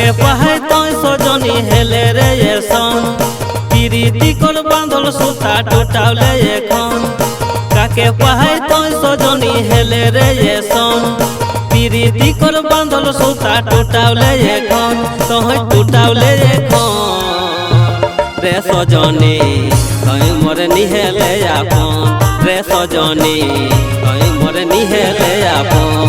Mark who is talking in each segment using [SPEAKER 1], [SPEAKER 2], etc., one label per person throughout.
[SPEAKER 1] কাকে পাহাই তই সজনী হেলে রে এসন পিরিতি কর বাঁধল সুতা টুটাওলে এখন কাকে পাহাই তই সজনী হেলে রে এসন পিরিতি কর বাঁধল সুতা টুটাওলে এখন তই টুটাওলে এখন রে সজনী তই মোরে নিহেলে আপন রে সজনী তই মোরে নিহেলে আপন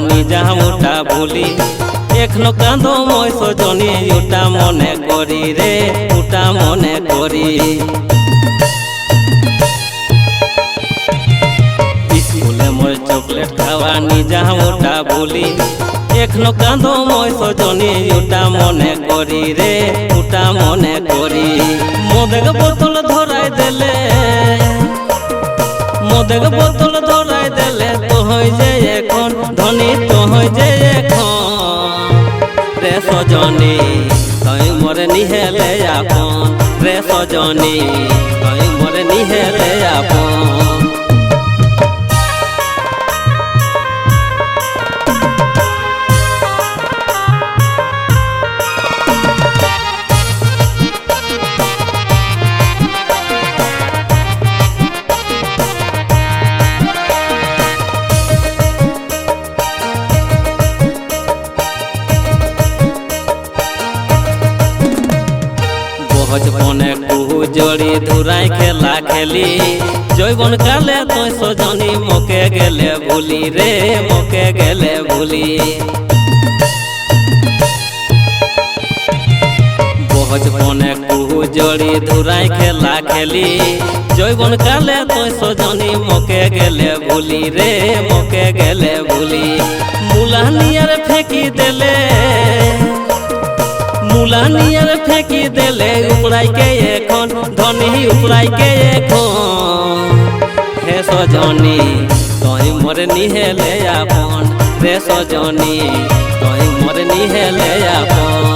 [SPEAKER 1] নিজা মোটা ভুলি এখনো কাঁদো মই সজনী ওটা মনে করি রে ওটা মনে করি স্কুলে মই চকলেট খাওয়া নিজা মোটা ভুলি এখনো কাঁদো মই সজনী ওটা মনে করি রে ওটা মনে করি মদের বোতল ধরাই দেলে মদের বোতল ধরাই দেলে তো হই যে এখন ধনী তো হই যে এখন রে সজনী তই মোরে নিহেলে আপন রে সজনী তই মোরে নিহেলে আপন বনে কুহু জড়ি ধুরাই খেলা খেলি জৈবন কালে তই সজনী মোকে গেলে ভুলি রে মোকে গেলে ভুলি বনে কুহু জড়ি ধুরাই খেলা খেলি জৈবন কালে তই সজনী মোকে গেলে ভুলি রে মোকে গেলে ভুলি মুলানিয়ার ফেঁকি দেলে মুলানিয়ার ফেঁকি দেলে উপড়াই কে এখন ধনী উপড়াই কে এখন হে সজনী তই মোরে নিহেলে আপন রে সজনী তই মোরে নিহেলে আপন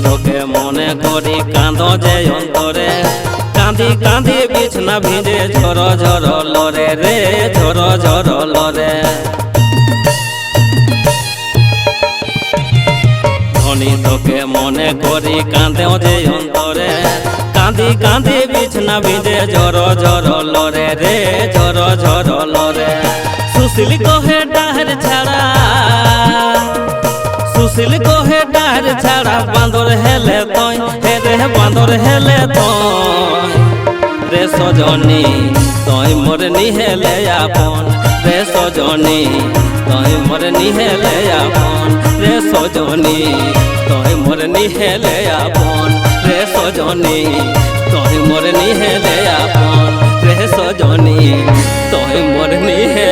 [SPEAKER 1] তোকে মনে করি কাঁদ যে অন্তরে কাঁদি কাঁদি বিছনা ভিজে ঝর ঝর লরে রে ঝর ঝর লরে ধনী তোকে মনে করি কাঁদে যে অন্তরে কাঁদি কাঁদি বিছনা ভিজে ঝর ঝর লরে রে ঝর ঝর লরে সুশীল কহে ডাহের ছাড়া সুশীল কহে ডার ছাড়া বাঁদর হেলে তই হে রে বাঁদর হেলে তই রে সজনী তই মোরে নিহেলে আপন রে সজনী তই মোরে নিহেলে আপন রে সজনী তই মোরে নিহেলে আপন রে সজনী তই মোরে নিহেলে আপন রে সজনী তই মোরে নিহেলে